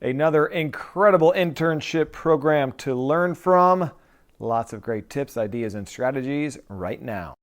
Another incredible internship program to learn from. Lots of great tips, ideas, and strategies right now.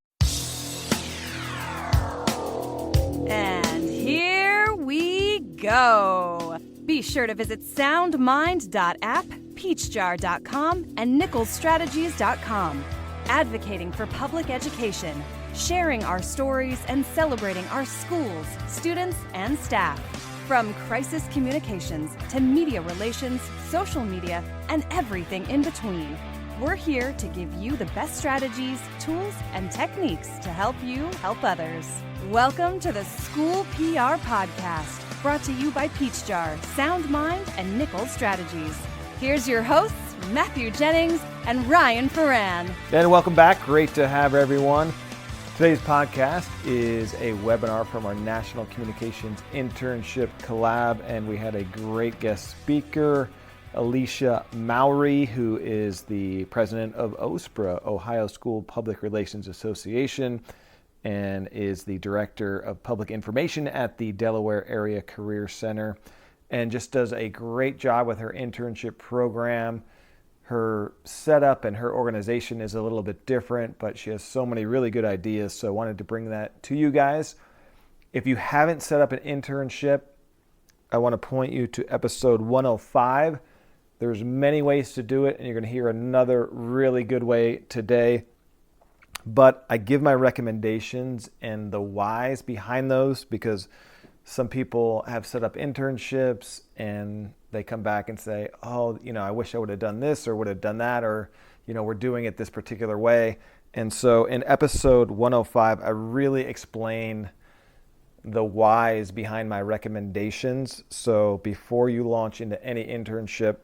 And here we go. Be sure to visit soundmind.app, peachjar.com, and nicholsstrategies.com. Advocating for public education, sharing our stories, and celebrating our schools, students, and staff. From crisis communications to media relations, social media, and everything in between. We're here to give you the best strategies, tools, and techniques to help you help others. Welcome to the School PR Podcast, brought to you by Peachjar, SoundMind, and Nichols Strategies. Here's your hosts, Matthew Jennings and Ryan Ferran. And welcome back. Great to have everyone. Today's podcast is a webinar from our National Communications Internship Collab, and we had a great guest speaker, Alicia Mowry, who is the president of OSPRA, Ohio School Public Relations Association, and is the director of public information at the Delaware Area Career Center, and just does a great job with her internship program. Her setup and her organization is a little bit different, but she has so many really good ideas, so I wanted to bring that to you guys. If you haven't set up an internship, I want to point you to episode 105. There's many ways to do it, and you're going to hear another really good way today. But I give my recommendations and the whys behind those, because some people have set up internships and they come back and say, oh, I wish I would have done this or would have done that, or, we're doing it this particular way. And so in episode 105, I really explain the whys behind my recommendations. So before you launch into any internship,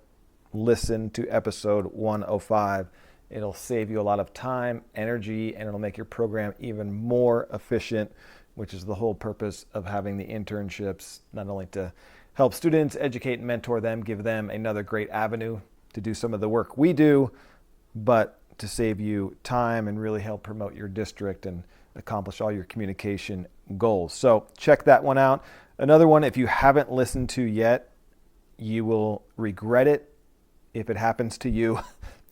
listen to episode 105. It'll save you a lot of time, energy, and it'll make your program even more efficient, which is the whole purpose of having the internships, not only to help students, educate and mentor them, give them another great avenue to do some of the work we do, but to save you time and really help promote your district and accomplish all your communication goals. So check that one out. Another one, if you haven't listened to yet, you will regret it if it happens to you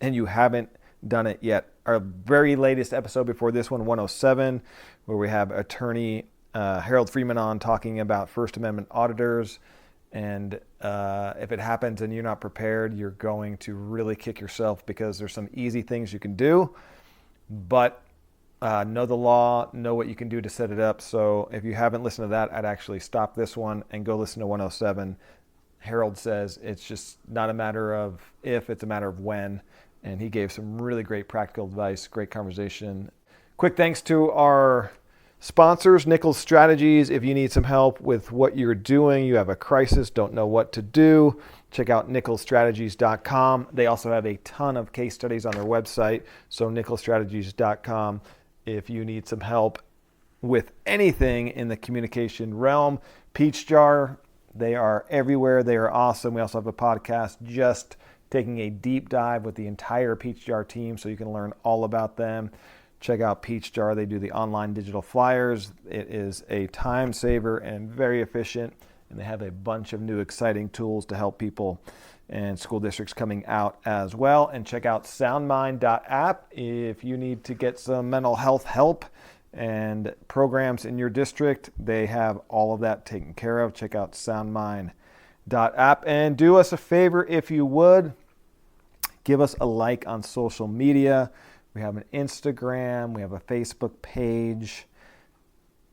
and you haven't done it yet. Our very latest episode before this one, 107, where we have attorney Harold Freeman on talking about First Amendment auditors. And if it happens and you're not prepared, you're going to really kick yourself, because there's some easy things you can do, but know the law, know what you can do to set it up. So if you haven't listened to that, I'd actually stop this one and go listen to 107. Harold says it's just not a matter of if, it's a matter of when. And he gave some really great practical advice, great conversation. Quick thanks to our sponsors, Nichols Strategies. If you need some help with what you're doing, you have a crisis, don't know what to do, check out nicholsstrategies.com. They also have a ton of case studies on their website, so nicholsstrategies.com. If you need some help with anything in the communication realm, Peachjar, they are everywhere. They are awesome. We also have a podcast just taking a deep dive with the entire Peachjar team, so you can learn all about them. Check out Peachjar. They do the online digital flyers. It is a time saver and very efficient, and they have a bunch of new exciting tools to help people and school districts coming out as well. And check out soundmind.app if you need to get some mental health help and programs in your district. They have all of that taken care of. Check out soundmind.app, and do us a favor, if you would, give us a like on social media. We have an Instagram, we have a Facebook page,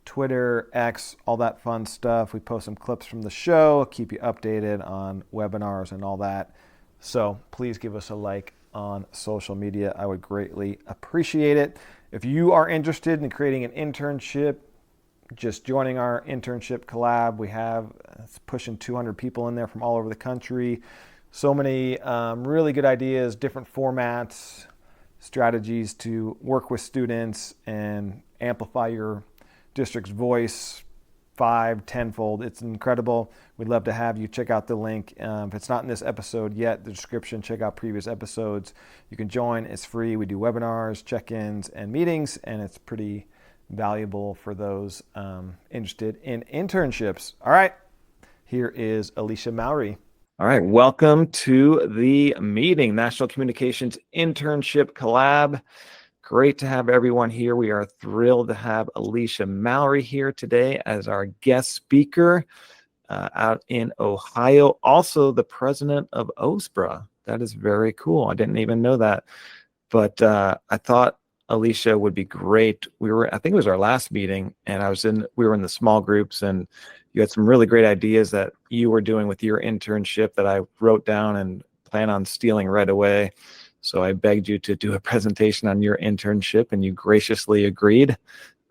Twitter, X, all that fun stuff. We post some clips from the show, keep you updated on webinars and all that. So please give us a like on social media. I would greatly appreciate it. If you are interested in creating an internship, just joining our internship collab, we have it's pushing 200 people in there from all over the country. So many really good ideas, different formats, strategies to work with students and amplify your district's voice 5, 10-fold. It's incredible. We'd love to have you. Check out the link. If it's not in this episode yet, the description, check out previous episodes. You can join. It's free. We do webinars, check-ins, and meetings, and it's pretty valuable for those interested in internships. All right, here is Alicia Mowry. All right, welcome to the meeting, National Communications Internship Collab. Great to have everyone here. We are thrilled to have Alicia Mowry here today as our guest speaker out in Ohio. Also, the president of OSPRA. That is very cool. I didn't even know that. But I thought Alicia would be great. I think it was our last meeting, and we were in the small groups, and you had some really great ideas that you were doing with your internship that I wrote down and plan on stealing right away. So I begged you to do a presentation on your internship, and you graciously agreed.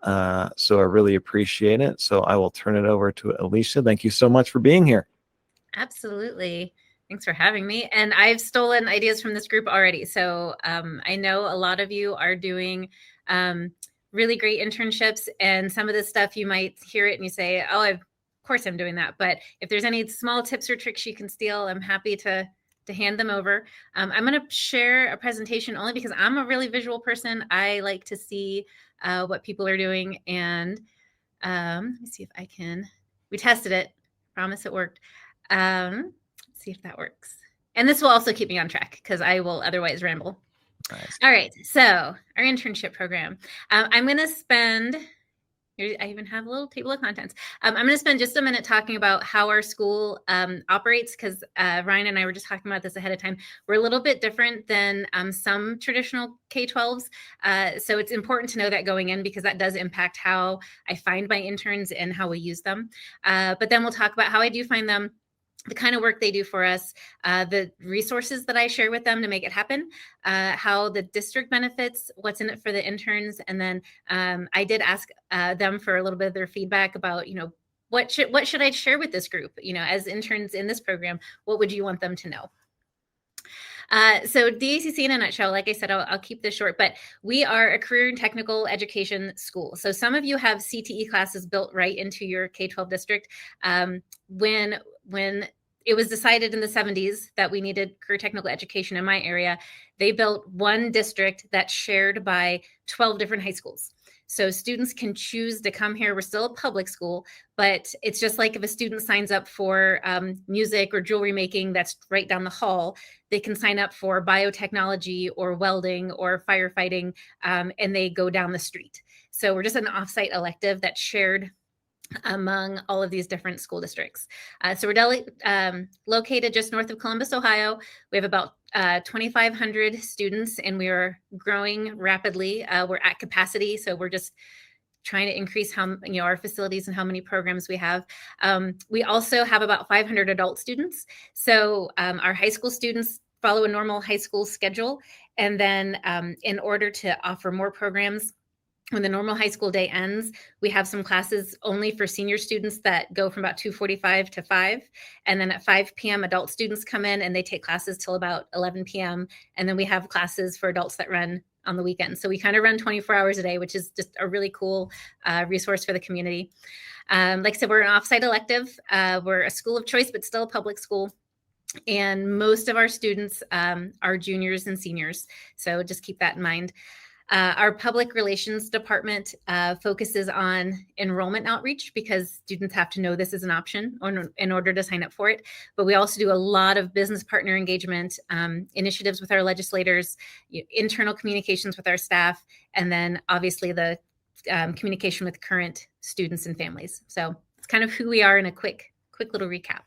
So I really appreciate it. So I will turn it over to Alicia. Thank you so much for being here. Absolutely. Thanks for having me. And I've stolen ideas from this group already. So I know a lot of you are doing really great internships, and some of this stuff you might hear it and you say, oh, of course I'm doing that. But if there's any small tips or tricks you can steal, I'm happy to hand them over. I'm going to share a presentation only because I'm a really visual person. I like to see what people are doing. And let me see if I can, we tested it. Promise it worked. See if that works. And this will also keep me on track because I will otherwise ramble. Nice. All right. So our internship program, I'm going to spend, I even have a little table of contents. I'm going to spend just a minute talking about how our school operates, because Ryan and I were just talking about this ahead of time. We're a little bit different than some traditional K-12s. So it's important to know that going in, because that does impact how I find my interns and how we use them. But then we'll talk about how I do find them, the kind of work they do for us, the resources that I share with them to make it happen, how the district benefits, what's in it for the interns. And then I did ask them for a little bit of their feedback about, what should I share with this group? As interns in this program, what would you want them to know? So DACC in a nutshell, like I said, I'll keep this short, but we are a career and technical education school. So some of you have CTE classes built right into your K-12 district. When it was decided in the 70s that we needed career technical education in my area, they built one district that's shared by 12 different high schools. So students can choose to come here. We're still a public school, but it's just like if a student signs up for music or jewelry making that's right down the hall, they can sign up for biotechnology or welding or firefighting, and they go down the street. So we're just an offsite elective that's shared among all of these different school districts. So we're located just north of Columbus, Ohio. We have about 2,500 students, and we are growing rapidly. We're at capacity, so we're just trying to increase our facilities and how many programs we have. We also have about 500 adult students. So our high school students follow a normal high school schedule. And then in order to offer more programs, when the normal high school day ends, we have some classes only for senior students that go from about 2:45 to 5. And then at 5 p.m., adult students come in and they take classes till about 11 p.m. And then we have classes for adults that run on the weekends. So we kind of run 24 hours a day, which is just a really cool resource for the community. Like I said, we're an offsite elective. We're a school of choice, but still a public school. And most of our students are juniors and seniors. So just keep that in mind. Our public relations department focuses on enrollment outreach, because students have to know this is an option in order to sign up for it. But we also do a lot of business partner engagement, initiatives with our legislators, internal communications with our staff, and then obviously the communication with current students and families. So it's kind of who we are in a quick little recap.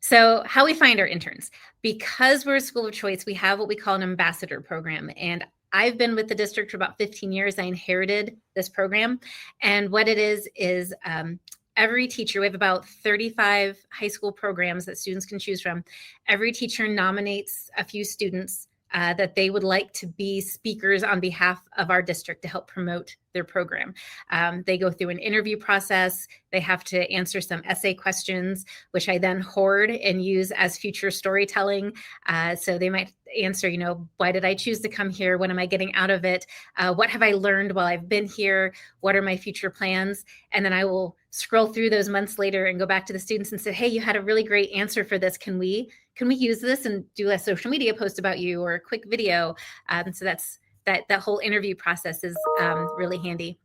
So how we find our interns. Because we're a school of choice, we have what we call an ambassador program. And I've been with the district for about 15 years. I inherited this program. And what it is every teacher, we have about 35 high school programs that students can choose from. Every teacher nominates a few students that they would like to be speakers on behalf of our district to help promote their program. They go through an interview process. They have to answer some essay questions, which I then hoard and use as future storytelling. So they might answer, why did I choose to come here? What am I getting out of it? What have I learned while I've been here? What are my future plans? And then I will scroll through those months later and go back to the students and say, hey, you had a really great answer for this. Can we use this and do a social media post about you or a quick video? So that's that whole interview process is really handy.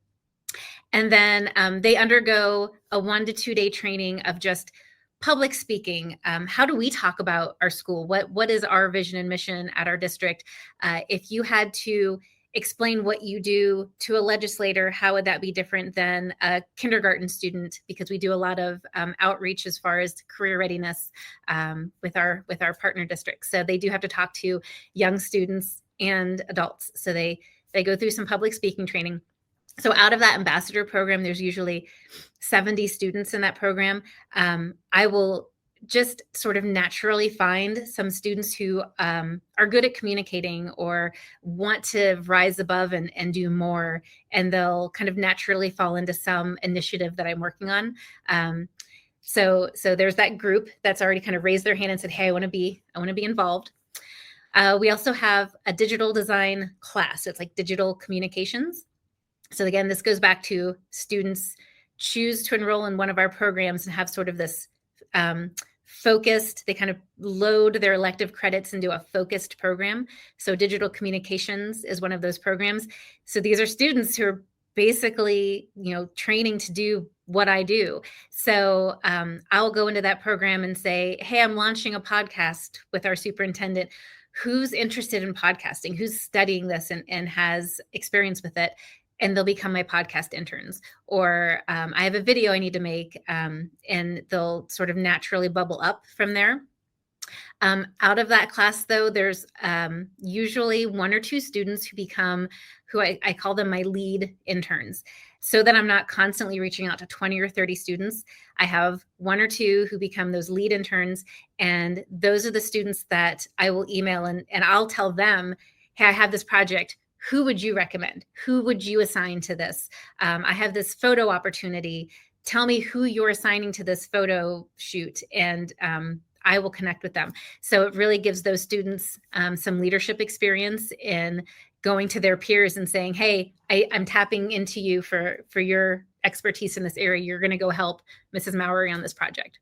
And then they undergo a 1 to 2 day training of just public speaking. How do we talk about our school? What is our vision and mission at our district? If you had to explain what you do to a legislator, how would that be different than a kindergarten student? Because we do a lot of outreach as far as career readiness with our partner districts. So they do have to talk to young students and adults. So they go through some public speaking training. So out of that ambassador program, there's usually 70 students in that program. I will just sort of naturally find some students who are good at communicating or want to rise above and do more, and they'll kind of naturally fall into some initiative that I'm working on. So there's that group that's already kind of raised their hand and said, hey, I want to be involved. We also have a digital design class. It's like digital communications. So again, this goes back to students choose to enroll in one of our programs and have sort of this focused, they kind of load their elective credits into a focused program. So digital communications is one of those programs. So these are students who are basically, training to do what I do. So I'll go into that program and say, hey, I'm launching a podcast with our superintendent. Who's interested in podcasting? Who's studying this and has experience with it? And they'll become my podcast interns. Or I have a video I need to make, and they'll sort of naturally bubble up from there. Out of that class, though, there's usually one or two students who I call them my lead interns, so that I'm not constantly reaching out to 20 or 30 students. I have one or two who become those lead interns, and those are the students that I will email and I'll tell them, hey, I have this project. Who would you recommend? Who would you assign to this? I have this photo opportunity. Tell me who you're assigning to this photo shoot, and I will connect with them. So it really gives those students some leadership experience in going to their peers and saying, hey, I'm tapping into you for your expertise in this area. You're going to go help Mrs. Mowry on this project.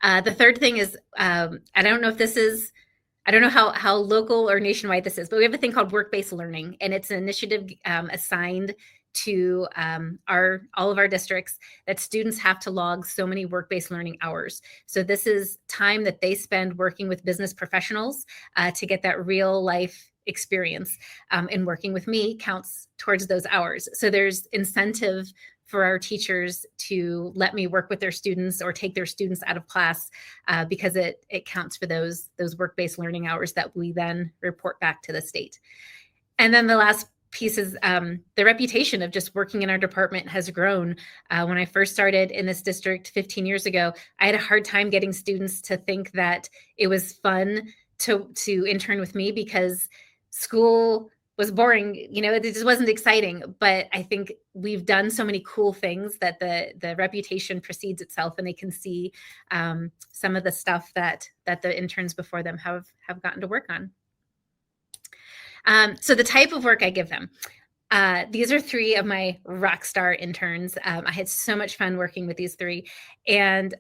The third thing is, I don't know how local or nationwide this is, but we have a thing called work-based learning, and it's an initiative assigned to all of our districts that students have to log so many work-based learning hours. So this is time that they spend working with business professionals to get that real life experience, and working with me counts towards those hours. So there's incentive for our teachers to let me work with their students or take their students out of class because it counts for those work-based learning hours that we then report back to the state. And then the last piece is the reputation of just working in our department has grown. When I first started in this district 15 years ago, I had a hard time getting students to think that it was fun to intern with me because school was boring, it just wasn't exciting. But I think we've done so many cool things that the reputation precedes itself, and they can see some of the stuff that the interns before them have gotten to work on. So the type of work I give them, these are three of my rock star interns. I had so much fun working with these three, and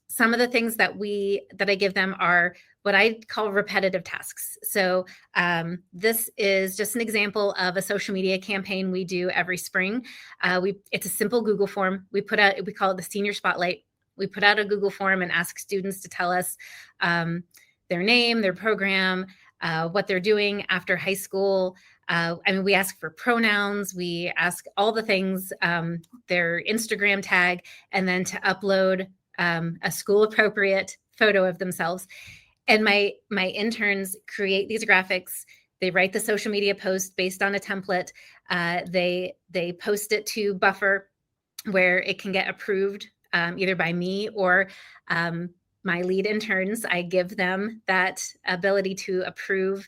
some of the things that I give them are what I call repetitive tasks. So this is just an example of a social media campaign we do every spring. It's a simple Google form. We call it the Senior Spotlight. We put out a Google form and ask students to tell us their name, their program, what they're doing after high school. We ask for pronouns, we ask all the things, their Instagram tag, and then to upload a school appropriate photo of themselves. And my interns create these graphics. They write the social media post based on a template. They post it to Buffer, where it can get approved either by me or my lead interns. I give them that ability to approve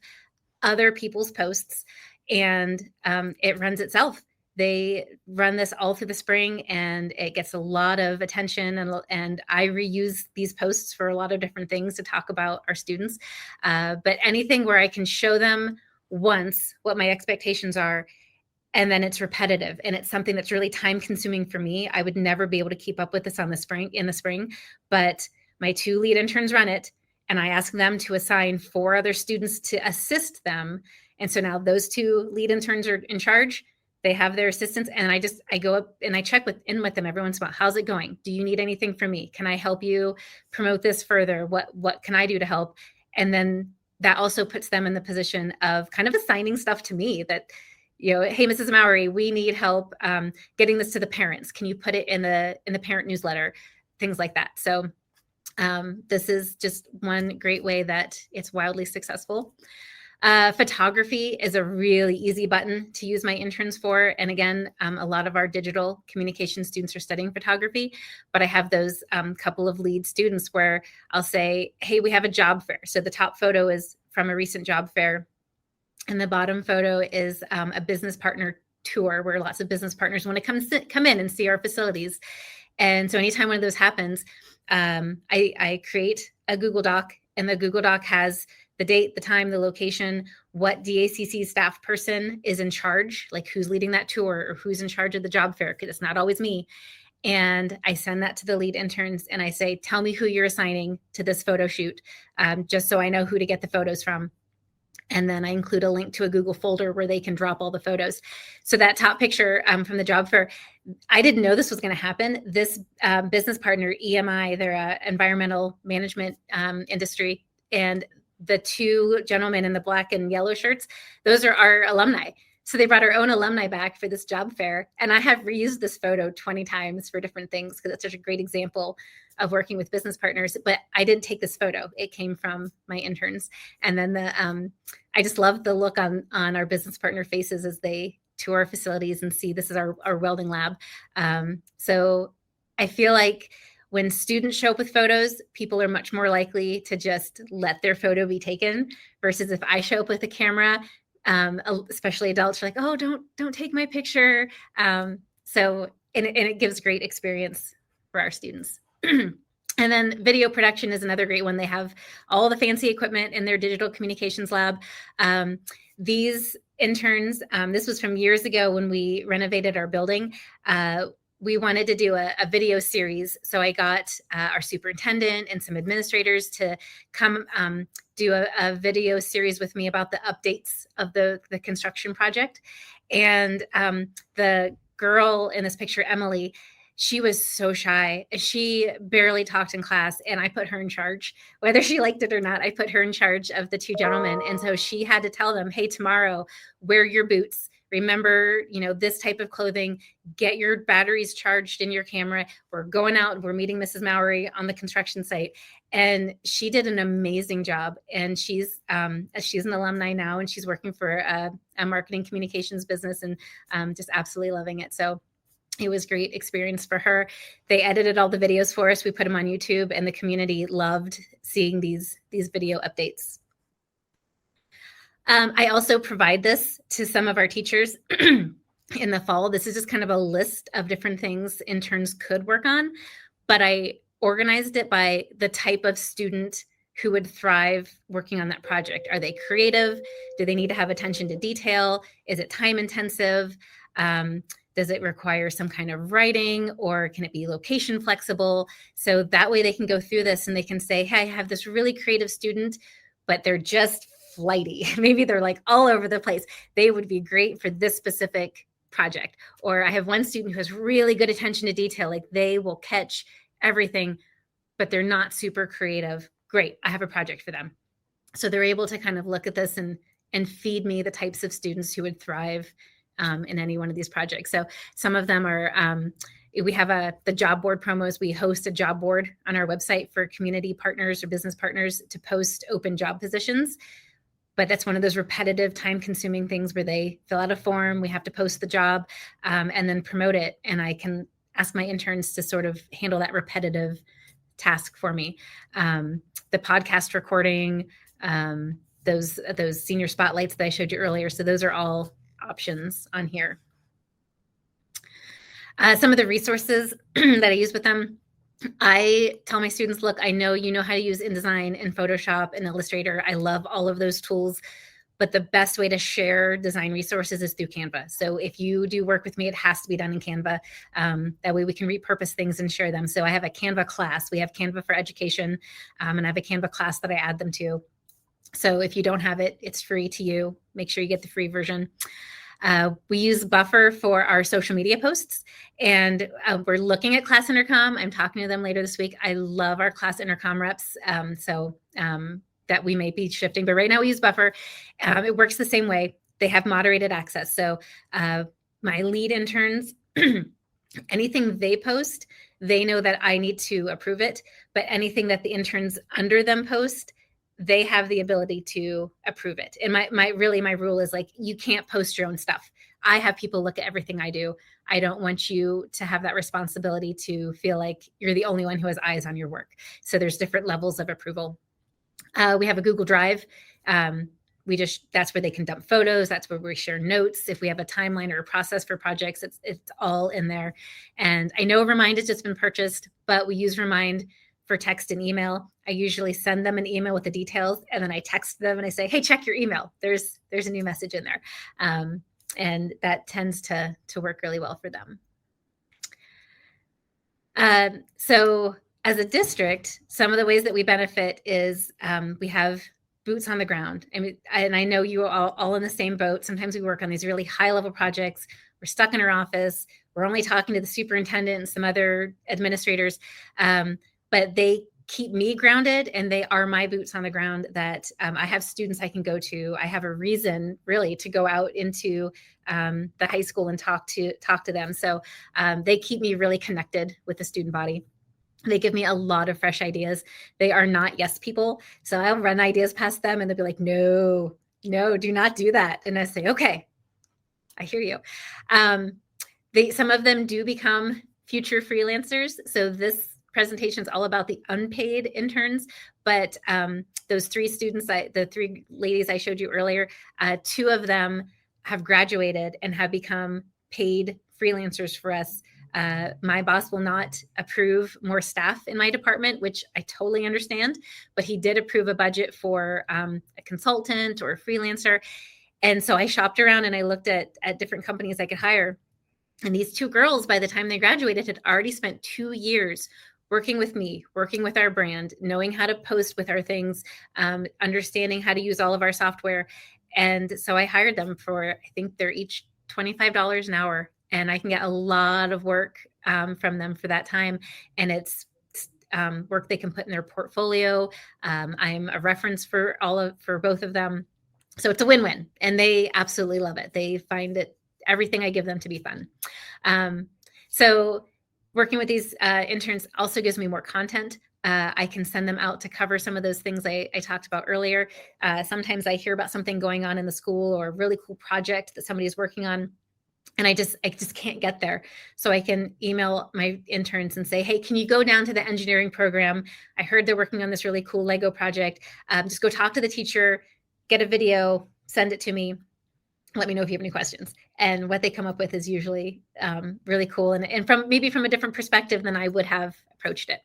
other people's posts, and it runs itself. They run this all through the spring, and it gets a lot of attention, and I reuse these posts for a lot of different things to talk about our students. But anything where I can show them once what my expectations are, and then it's repetitive, and it's something that's really time consuming for me. I would never be able to keep up with this in the spring, but my two lead interns run it, and I ask them to assign 4 other students to assist them. And so now those 2 lead interns are in charge. They have their assistants, and I go up and I check in with them every once in a while. How's it going? Do you need anything from me? Can I help you promote this further? What can I do to help? And then that also puts them in the position of kind of assigning stuff to me that, hey, Mrs. Mowry, we need help getting this to the parents. Can you put it in the parent newsletter? Things like that. So this is just one great way that it's wildly successful. Photography is a really easy button to use my interns for. And again, a lot of our digital communication students are studying photography, but I have those couple of lead students where I'll say, hey, we have a job fair. So the top photo is from a recent job fair. And the bottom photo is a business partner tour where lots of business partners want to come in and see our facilities. And so anytime one of those happens, I create a Google Doc, and the Google Doc has the date, the time, the location, what DACC staff person is in charge, like who's leading that tour or who's in charge of the job fair, because it's not always me. And I send that to the lead interns and I say, tell me who you're assigning to this photo shoot, just so I know who to get the photos from. And then I include a link to a Google folder where they can drop all the photos. So that top picture from the job fair, I didn't know this was going to happen. This business partner, EMI, they're an environmental management industry. And the two gentlemen in the black and yellow shirts, those are our alumni. So they brought our own alumni back for this job fair. And I have reused this photo 20 times for different things because it's such a great example of working with business partners. But I didn't take this photo. It came from my interns. And then I just love the look on our business partner faces as they tour our facilities and see this is our welding lab. So I feel like when students show up with photos, people are much more likely to just let their photo be taken versus if I show up with a camera, especially adults are like, oh, don't take my picture. So it gives great experience for our students. And then video production is another great one. They have all the fancy equipment in their digital communications lab. These interns, this was from years ago when we renovated our building. We wanted to do a video series. So I got our superintendent and some administrators to come do a video series with me about the updates of the construction project. And the girl in this picture, Emily, she was so shy. She barely talked in class, and I put her in charge. Whether she liked it or not, I put her in charge of the two gentlemen. And so she had to tell them, hey, tomorrow, wear your boots. Remember, this type of clothing, get your batteries charged in your camera. We're going out, we're meeting Mrs. Mowry on the construction site. And she did an amazing job. And she's an alumni now, and she's working for a marketing communications business and just absolutely loving it. So it was a great experience for her. They edited all the videos for us. We put them on YouTube, and the community loved seeing these video updates. I also provide this to some of our teachers in the fall. This is just kind of a list of different things interns could work on, but I organized it by the type of student who would thrive working on that project. Are they creative? Do they need to have attention to detail? Is it time intensive? Does it require some kind of writing, or can it be location flexible? So that way they can go through this and they can say, hey, I have this really creative student, but they're just flighty. Maybe they're like all over the place. They would be great for this specific project. Or I have one student who has really good attention to detail. Like they will catch everything, but they're not super creative. Great. I have a project for them. So they're able to kind of look at this and feed me the types of students who would thrive in any one of these projects. So some of them are, we have the job board promos. We host a job board on our website for community partners or business partners to post open job positions. But that's one of those repetitive, time-consuming things where they fill out a form, we have to post the job, and then promote it. And I can ask my interns to sort of handle that repetitive task for me. The podcast recording, those senior spotlights that I showed you earlier. So those are all options on here. Some of the resources that I use with them. I tell my students, look, I know you know how to use InDesign and Photoshop and Illustrator. I love all of those tools, but the best way to share design resources is through Canva. So if you do work with me, it has to be done in Canva. That way we can repurpose things and share them. So I have a Canva class. We have Canva for Education, and I have a Canva class that I add them to. So if you don't have it, it's free to you. Make sure you get the free version. We use Buffer for our social media posts, and we're looking at class intercom. I'm talking to them later this week. I love our class intercom reps, that we may be shifting, but right now we use Buffer. It works the same way. They have moderated access. So my lead interns, anything they post, they know that I need to approve it, but anything that the interns under them post, they have the ability to approve it. And my rule is like, you can't post your own stuff. I have people look at everything I do. I don't want you to have that responsibility to feel like you're the only one who has eyes on your work. So there's different levels of approval. We have a Google Drive. That's where they can dump photos. That's where we share notes. If we have a timeline or a process for projects, it's all in there. And I know Remind has just been purchased, but we use Remind for text and email. I usually send them an email with the details, and then I text them and I say, hey, check your email. There's a new message in there. And that tends to work really well for them. So as a district, some of the ways that we benefit is we have boots on the ground. I mean, and I know you are all in the same boat. Sometimes we work on these really high level projects. We're stuck in our office. We're only talking to the superintendent and some other administrators, but they keep me grounded, and they are my boots on the ground, that I have students I can go to. I have a reason really to go out into the high school and talk to them. So they keep me really connected with the student body. They give me a lot of fresh ideas. They are not yes people. So I'll run ideas past them and they'll be like, no, do not do that. And I say, okay, I hear you. Some of them do become future freelancers. So this presentation is all about the unpaid interns, but those three students, the three ladies I showed you earlier, two of them have graduated and have become paid freelancers for us. My boss will not approve more staff in my department, which I totally understand, but he did approve a budget for a consultant or a freelancer. And so I shopped around and I looked at different companies I could hire. And these two girls, by the time they graduated, had already spent 2 years working with me, working with our brand, knowing how to post with our things, understanding how to use all of our software. And so I hired them for, I think they're each $25 an hour. And I can get a lot of work from them for that time. And it's work they can put in their portfolio. I'm a reference for both of them. So it's a win-win, and they absolutely love it. They find everything I give them to be fun. So working with these interns also gives me more content. I can send them out to cover some of those things I talked about earlier. Sometimes I hear about something going on in the school or a really cool project that somebody is working on, and I just can't get there. So I can email my interns and say, hey, can you go down to the engineering program? I heard they're working on this really cool Lego project. Just go talk to the teacher, get a video, send it to me. Let me know if you have any questions. And what they come up with is usually really cool, and from a different perspective than I would have approached it.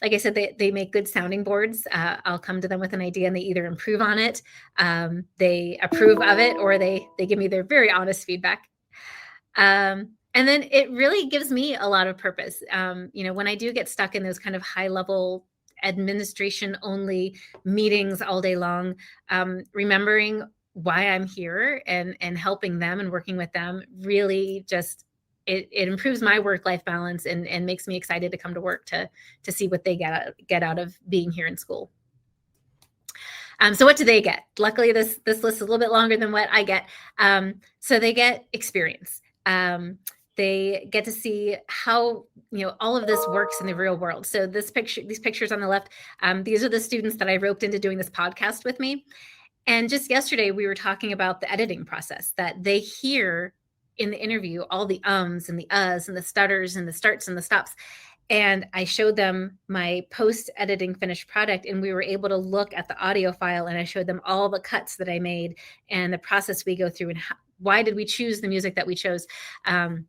Like I said, they make good sounding boards. I'll come to them with an idea and they either improve on it, they approve of it, or they give me their very honest feedback. And then it really gives me a lot of purpose. When I do get stuck in those kind of high level administration only meetings all day long, remembering why I'm here and helping them and working with them really just it improves my work-life balance and makes me excited to come to work to see what they get out of being here in school. So what do they get? Luckily, this list is a little bit longer than what I get. So they get experience. They get to see how all of this works in the real world. So these pictures on the left, these are the students that I roped into doing this podcast with me. And just yesterday, we were talking about the editing process, that they hear in the interview all the ums and the uhs and the stutters and the starts and the stops. And I showed them my post-editing finished product, and we were able to look at the audio file, and I showed them all the cuts that I made and the process we go through and why did we choose the music that we chose. And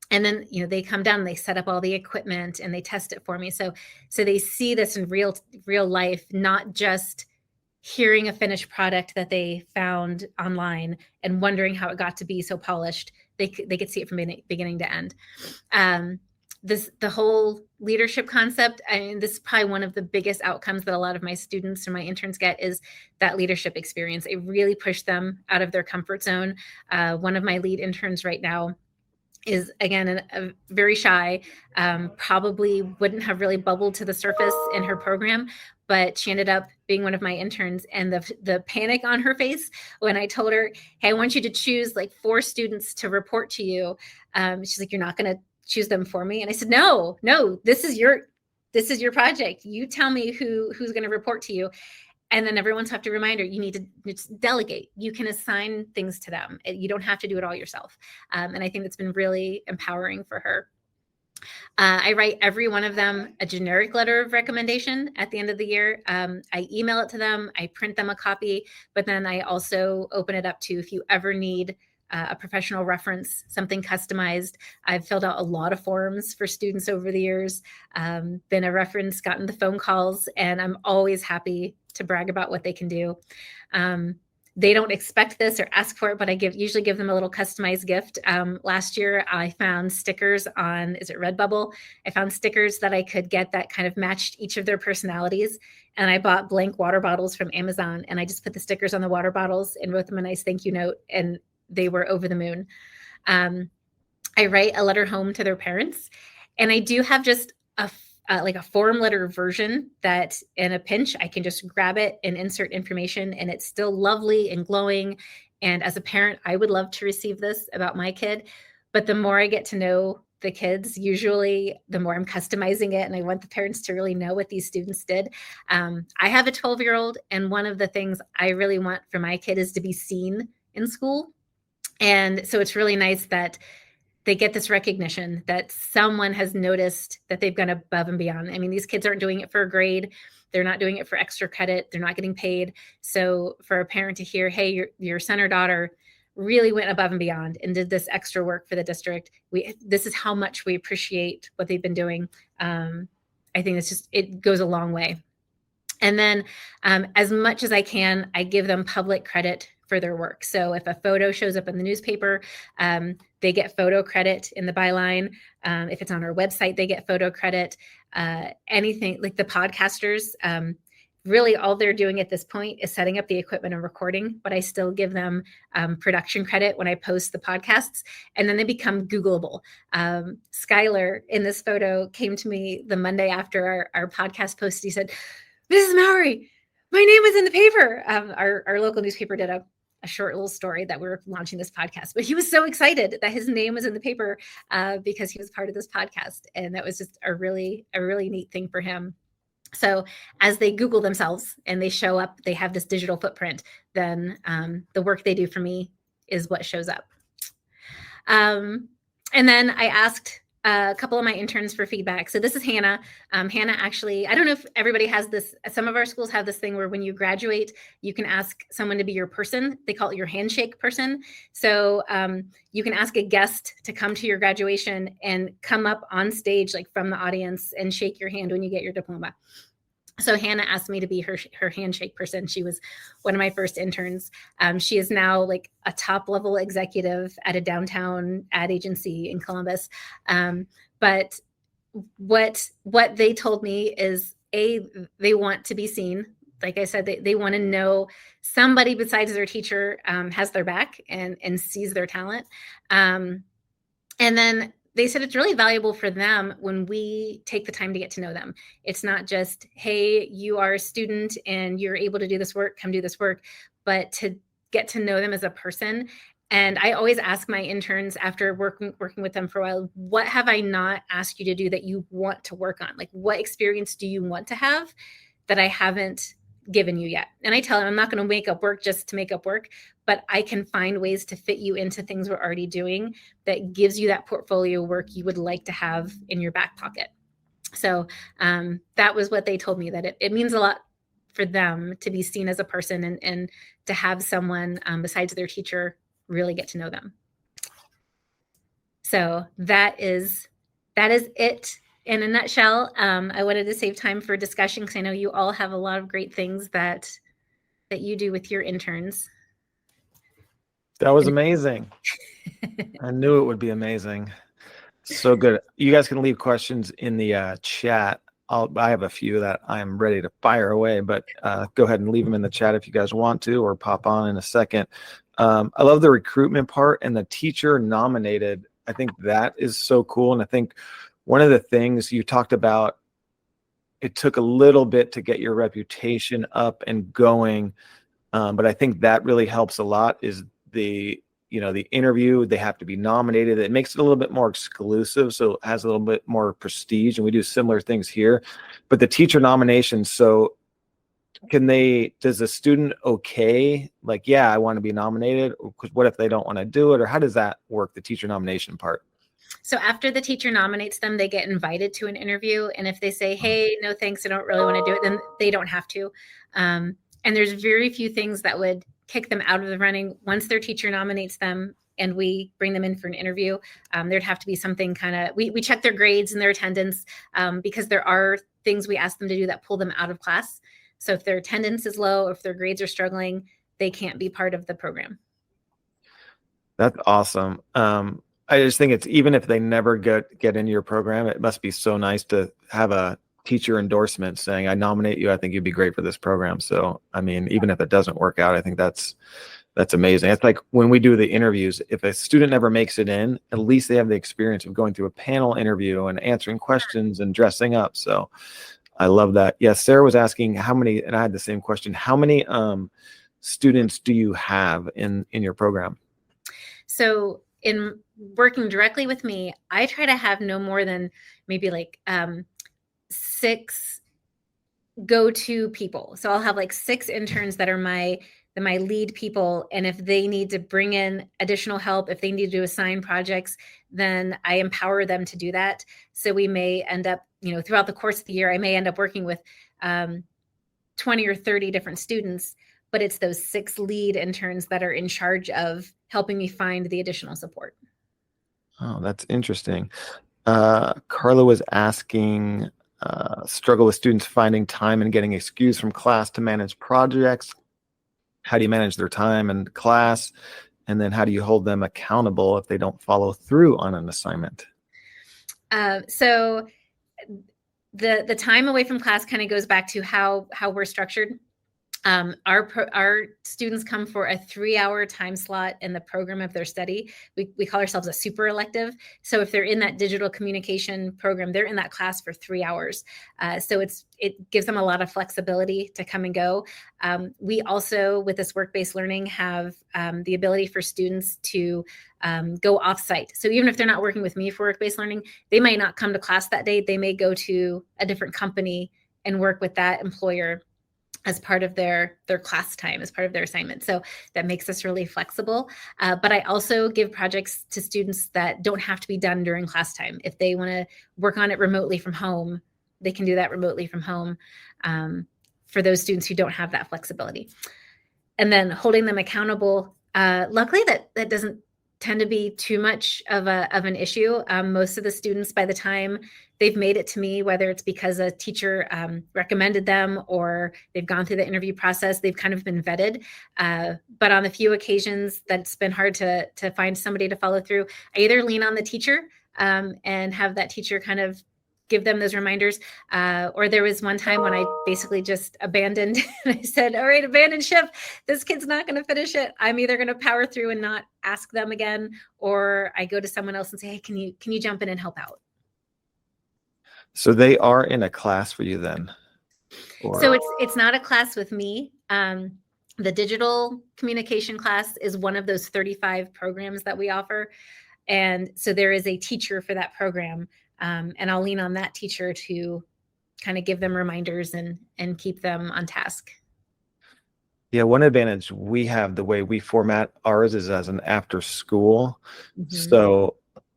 then, they come down and they set up all the equipment and they test it for me. So they see this in real life, not just hearing a finished product that they found online and wondering how it got to be so polished. They could see it from beginning to end. the whole leadership concept, I mean, this is probably one of the biggest outcomes that a lot of my students or my interns get, is that leadership experience. It really pushed them out of their comfort zone. One of my lead interns right now is, again, a very shy, probably wouldn't have really bubbled to the surface in her program, but she ended up being one of my interns. And the panic on her face when I told her, hey, I want you to choose like 4 students to report to you. She's like, you're not going to choose them for me? And I said, no, this is your project. You tell me who's going to report to you. And then everyone's have to remind her, you need to delegate. You can assign things to them. You don't have to do it all yourself. And I think that's been really empowering for her. I write every one of them a generic letter of recommendation at the end of the year. I email it to them. I print them a copy, but then I also open it up to, if you ever need a professional reference, something customized. I've filled out a lot of forms for students over the years, been a reference, gotten the phone calls, and I'm always happy to brag about what they can do. They don't expect this or ask for it, but I usually give them a little customized gift. Last year, I found stickers on, is it Redbubble? I found stickers that I could get that kind of matched each of their personalities. And I bought blank water bottles from Amazon, and I just put the stickers on the water bottles and wrote them a nice thank you note, and they were over the moon. I write a letter home to their parents, and I do have just like a form letter version that in a pinch, I can just grab it and insert information, and it's still lovely and glowing. And as a parent, I would love to receive this about my kid. But the more I get to know the kids, usually the more I'm customizing it. And I want the parents to really know what these students did. I have a 12-year-old, and one of the things I really want for my kid is to be seen in school. And so it's really nice that they get this recognition that someone has noticed that they've gone above and beyond. I mean, these kids aren't doing it for a grade. They're not doing it for extra credit. They're not getting paid. So for a parent to hear, hey, your son or daughter really went above and beyond and did this extra work for the district. This is how much we appreciate what they've been doing. I think it goes a long way. And then as much as I can, I give them public credit for their work. So if a photo shows up in the newspaper, they get photo credit in the byline. If it's on our website, they get photo credit. Anything like the podcasters, really all they're doing at this point is setting up the equipment and recording, but I still give them production credit when I post the podcasts, and then they become Googleable. Skylar in this photo came to me the Monday after our podcast post. He said, Mrs. Mowry, my name is in the paper. Our local newspaper did a short little story that we were launching this podcast, but he was so excited that his name was in the paper because he was part of this podcast. And that was just a really neat thing for him. So as they Google themselves and they show up, they have this digital footprint, then the work they do for me is what shows up. And then I asked a couple of my interns for feedback. So this is Hannah. Hannah actually, I don't know if everybody has this. Some of our schools have this thing where when you graduate, you can ask someone to be your person. They call it your handshake person. So you can ask a guest to come to your graduation and come up on stage, like from the audience, and shake your hand when you get your diploma. So Hannah asked me to be her handshake person. She was one of my first interns. She is now like a top level executive at a downtown ad agency in Columbus. But what they told me is, they want to be seen. Like I said, they want to know somebody besides their teacher has their back and sees their talent. And then they said it's really valuable for them when we take the time to get to know them. It's not just, hey, you are a student and you're able to do this work, come do this work, but to get to know them as a person. And I always ask my interns after working with them for a while, what have I not asked you to do that you want to work on? Like, what experience do you want to have that I haven't given you yet? And I tell them I'm not going to make up work just to make up work, but I can find ways to fit you into things we're already doing that gives you that portfolio work you would like to have in your back pocket. So that was what they told me, that it means a lot for them to be seen as a person and to have someone besides their teacher really get to know them. So that is it in a nutshell. I wanted to save time for discussion because I know you all have a lot of great things that you do with your interns. That was amazing. I knew it would be amazing. So good. You guys can leave questions in the chat. I have a few that I'm ready to fire away, but go ahead and leave them in the chat if you guys want to, or pop on in a second. I love the recruitment part and the teacher nominated. I think that is so cool. And I think one of the things you talked about, it took a little bit to get your reputation up and going. But I think that really helps a lot is the interview. They have to be nominated. It makes it a little bit more exclusive, so it has a little bit more prestige, and we do similar things here. But the teacher nomination, so does the student like, yeah, I want to be nominated? Because what if they don't want to do it? Or how does that work, the teacher nomination part? So after the teacher nominates them, they get invited to an interview. And if they say, hey, no, thanks, I don't really want to do it, then they don't have to. And there's very few things that would kick them out of the running once their teacher nominates them and we bring them in for an interview. There'd have to be something we check their grades and their attendance because there are things we ask them to do that pull them out of class. So if their attendance is low, or if their grades are struggling, they can't be part of the program. That's awesome. I just think it's, even if they never get into your program, it must be so nice to have a teacher endorsement saying, I nominate you. I think you'd be great for this program. So, I mean, even if it doesn't work out, I think that's amazing. It's like when we do the interviews, if a student never makes it in, at least they have the experience of going through a panel interview and answering questions and dressing up. So I love that. Yes, Sarah was asking how many, and I had the same question. How many students do you have in your program? So in working directly with me, I try to have no more than maybe 6 go-to people. So I'll have 6 interns that are my lead people. And if they need to bring in additional help, if they need to assign projects, then I empower them to do that. So we may end up, throughout the course of the year, I may end up working with 20 or 30 different students, but it's those 6 lead interns that are in charge of helping me find the additional support. Oh, that's interesting. Carla was asking, struggle with students finding time and getting excused from class to manage projects. How do you manage their time in class? And then how do you hold them accountable if they don't follow through on an assignment? So the time away from class kind of goes back to how we're structured. Our students come for a 3-hour time slot in the program of their study. We call ourselves a super elective. So if they're in that digital communication program, they're in that class for 3 hours. So it gives them a lot of flexibility to come and go. We also, with this work-based learning, have the ability for students to go off-site. So even if they're not working with me for work-based learning, they might not come to class that day. They may go to a different company and work with that employer as part of their class time, as part of their assignment. So that makes us really flexible. But I also give projects to students that don't have to be done during class time. If they want to work on it remotely from home, they can do that remotely from home for those students who don't have that flexibility. And then holding them accountable. Luckily, that doesn't tend to be too much of an issue. Most of the students, by the time they've made it to me, whether it's because a teacher recommended them or they've gone through the interview process, they've kind of been vetted. But on the few occasions that's been hard to find somebody to follow through, I either lean on the teacher and have that teacher kind of give them those reminders. Or there was one time when I basically just abandoned. And I said, all right, abandon ship. This kid's not going to finish it. I'm either going to power through and not ask them again, or I go to someone else and say, hey, can you jump in and help out? So they are in a class for you then? So it's not a class with me. The digital communication class is one of those 35 programs that we offer. And so there is a teacher for that program. And I'll lean on that teacher to kind of give them reminders and keep them on task. Yeah, one advantage we have, the way we format ours, is as an after school. Mm-hmm. So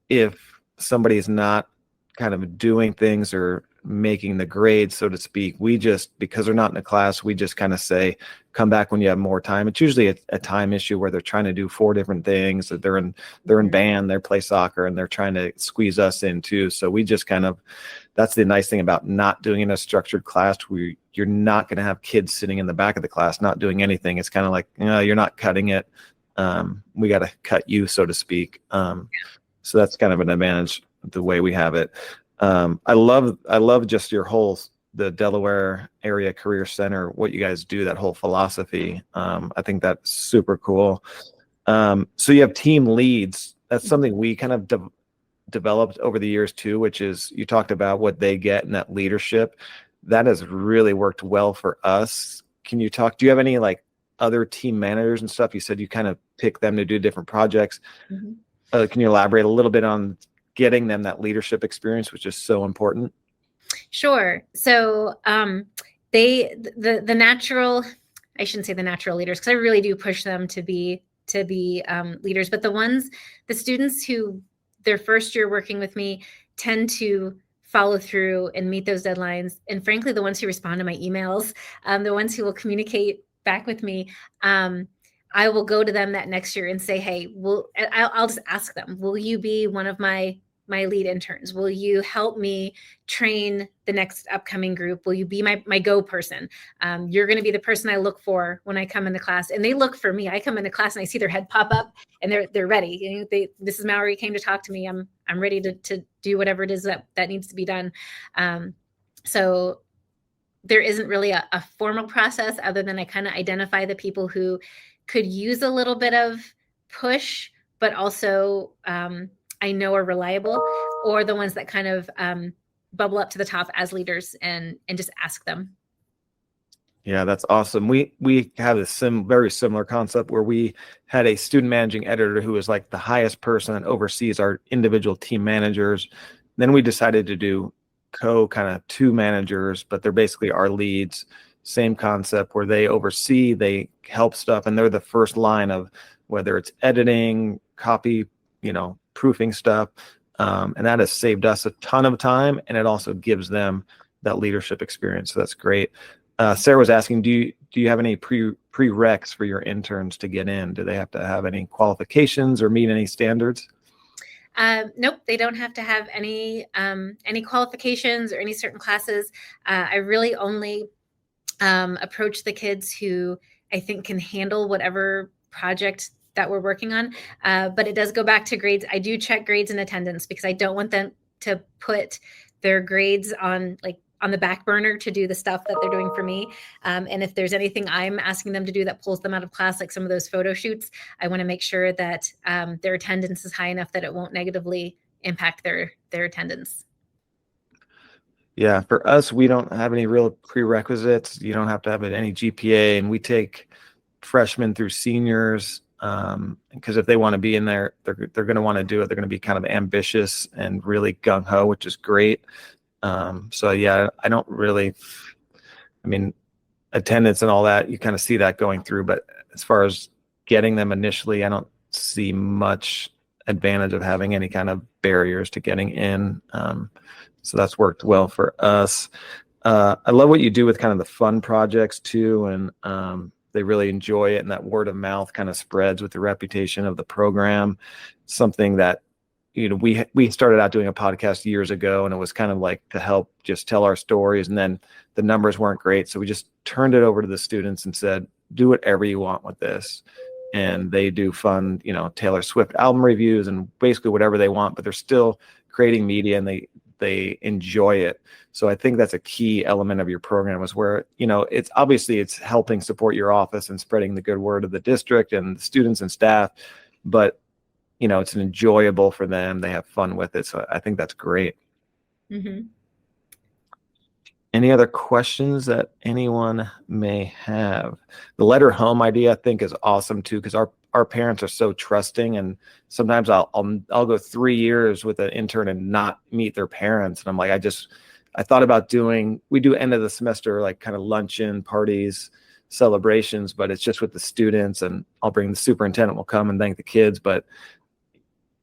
if somebody is not kind of doing things or making the grades, so to speak, we just, because they're not in a class, we just kind of say, come back when you have more time. It's usually a time issue where they're trying to do 4 different things. They're in band, they play soccer, and they're trying to squeeze us in too. So we just kind of, that's the nice thing about not doing in a structured class. You're not going to have kids sitting in the back of the class not doing anything. It's kind of like, you're not cutting it. We got to cut you, so to speak. So that's kind of an advantage. the way we have it. I love just the Delaware Area Career Center, what you guys do, that whole philosophy. I think that's super cool. So you have team leads. That's something we kind of developed over the years too, which is, you talked about what they get in that leadership. That has really worked well for us. Do you have any like other team managers and stuff? You said you kind of pick them to do different projects. Mm-hmm. Can you elaborate a little bit on getting them that leadership experience, which is so important? Sure. So the natural, I shouldn't say the natural leaders, because I really do push them to be leaders, but the students who their first year working with me tend to follow through and meet those deadlines. And frankly, the ones who respond to my emails, the ones who will communicate back with me, I will go to them that next year and say, hey, I'll just ask them, will you be one of my lead interns? Will you help me train the next upcoming group? Will you be my go person? You're going to be the person I look for when I come into class, and they look for me. I come into class and I see their head pop up and they're ready. You know, this is Mowry came to talk to me. I'm ready to do whatever it is that needs to be done. So there isn't really a formal process other than I kind of identify the people who could use a little bit of push, but also I know are reliable, or the ones that kind of bubble up to the top as leaders and just ask them. Yeah, that's awesome. We have this very similar concept where we had a student managing editor who is like the highest person that oversees our individual team managers. Then we decided to do kind of two managers, but they're basically our leads. Same concept where they oversee, they help stuff, and they're the first line of whether it's editing, copy, proofing stuff. And that has saved us a ton of time, and it also gives them that leadership experience. So that's great. Sarah was asking, do you have any prereqs for your interns to get in? Do they have to have any qualifications or meet any standards? Nope, they don't have to have any qualifications or any certain classes. I really only approach the kids who I think can handle whatever project that we're working on. But it does go back to grades. I do check grades and attendance because I don't want them to put their grades on the back burner to do the stuff that they're doing for me. And if there's anything I'm asking them to do that pulls them out of class, like some of those photo shoots, I want to make sure that their attendance is high enough that it won't negatively impact their attendance. Yeah, for us, we don't have any real prerequisites. You don't have to have any GPA, and we take freshmen through seniors because if they want to be in there, they're going to want to do it. They're going to be kind of ambitious and really gung-ho, which is great. So yeah, attendance and all that, you kind of see that going through, but as far as getting them initially, I don't see much advantage of having any kind of barriers to getting in. So that's worked well for us. I love what you do with kind of the fun projects too. And they really enjoy it. And that word of mouth kind of spreads with the reputation of the program. Something that, we started out doing a podcast years ago, and it was kind of like to help just tell our stories. And then the numbers weren't great. So we just turned it over to the students and said, do whatever you want with this. And they do fun, Taylor Swift album reviews and basically whatever they want, but they're still creating media and they enjoy it. So I think that's a key element of your program, is where, it's helping support your office and spreading the good word of the district and the students and staff, but it's enjoyable for them. They have fun with it. So I think that's great. Mm-hmm. Any other questions that anyone may have? The letter home idea, I think, is awesome too, because our parents are so trusting, and sometimes I'll go 3 years with an intern and not meet their parents. And I'm like, I thought about we do end of the semester, like kind of luncheon parties, celebrations, but it's just with the students, and I'll bring the superintendent will come and thank the kids. But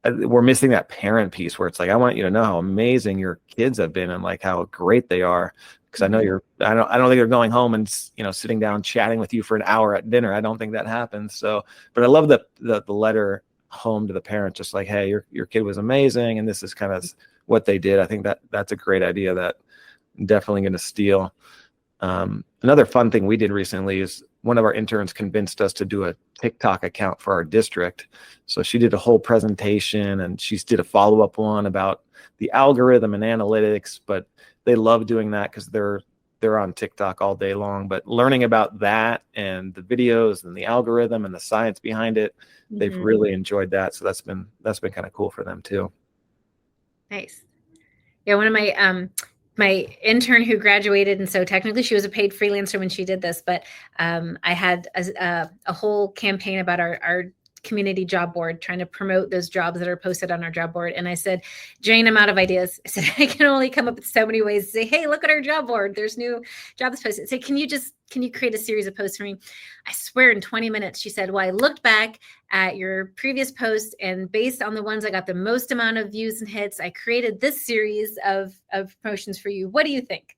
we're missing that parent piece where it's like, I want you to know how amazing your kids have been and like how great they are. Because I know I don't think they're going home and sitting down chatting with you for an hour at dinner. I don't think that happens. So, but I love the letter home to the parents, just like, hey, your kid was amazing, and this is kind of what they did. I think that's a great idea that I'm definitely going to steal. Another fun thing we did recently is one of our interns convinced us to do a TikTok account for our district. So she did a whole presentation, and she did a follow-up one about the algorithm and analytics, but they love doing that because they're on TikTok all day long. But learning about that and the videos and the algorithm and the science behind it, they've really enjoyed that. So that's been kind of cool for them too. Nice. Yeah, one of my intern who graduated, and so technically she was a paid freelancer when she did this, but I had a whole campaign about our community job board, trying to promote those jobs that are posted on our job board. And I said, Jane, I'm out of ideas. I said, I can only come up with so many ways to say, hey, look at our job board. There's new jobs posted. Say, can you create a series of posts for me? I swear in 20 minutes, she said, well, I looked back at your previous post, and based on the ones I got the most amount of views and hits, I created this series of promotions for you. What do you think?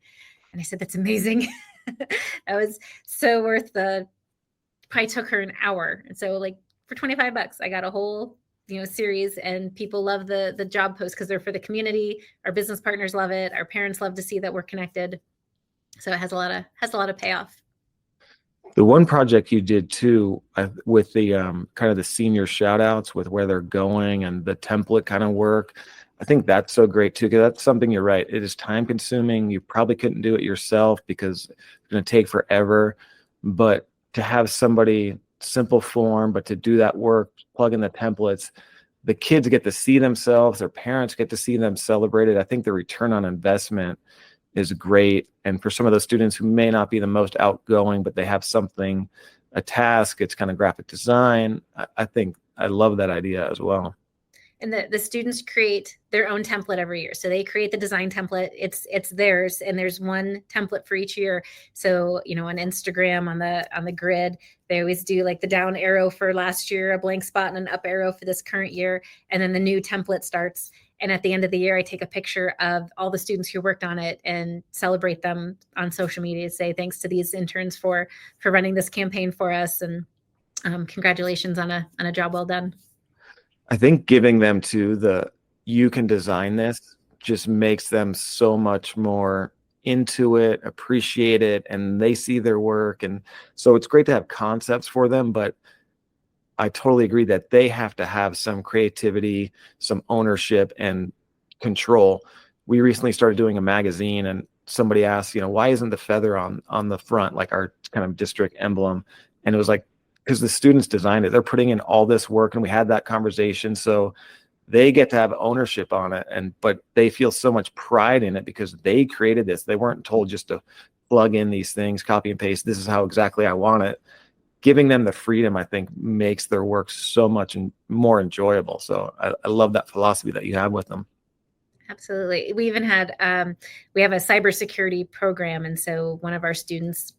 And I said, that's amazing. That was so worth probably took her an hour. And so like, for $25, I got a whole, series, and people love the job posts because they're for the community. Our business partners love it. Our parents love to see that we're connected. So it has a lot of payoff. The one project you did too, with the kind of the senior shout outs with where they're going and the template kind of work, I think that's so great too, because that's something, you're right, it is time consuming. You probably couldn't do it yourself because it's going to take forever, but to have somebody, simple form, but to do that work, plug in the templates, the kids get to see themselves, their parents get to see them celebrated. I think the return on investment is great. And for some of those students who may not be the most outgoing, but they have something, a task, it's kind of graphic design. I think I love that idea as well. And the students create their own template every year. So they create the design template. It's theirs, and there's one template for each year. So, on Instagram, on the grid, they always do like the down arrow for last year, a blank spot, and an up arrow for this current year. And then the new template starts. And at the end of the year, I take a picture of all the students who worked on it and celebrate them on social media, say thanks to these interns for running this campaign for us, and congratulations on a job well done. I think giving them you can design this just makes them so much more into it, appreciate it, and they see their work. And so it's great to have concepts for them, but I totally agree that they have to have some creativity, some ownership and control. We recently started doing a magazine, and somebody asked, why isn't the feather on the front, like our kind of district emblem? And it was like, because the students designed it, they're putting in all this work, and we had that conversation. So they get to have ownership on it, but they feel so much pride in it because they created this. They weren't told just to plug in these things, copy and paste. This is how exactly I want it. Giving them the freedom, I think, makes their work so much more enjoyable. So I love that philosophy that you have with them. Absolutely. We even had, we have a cybersecurity program. And so one of our students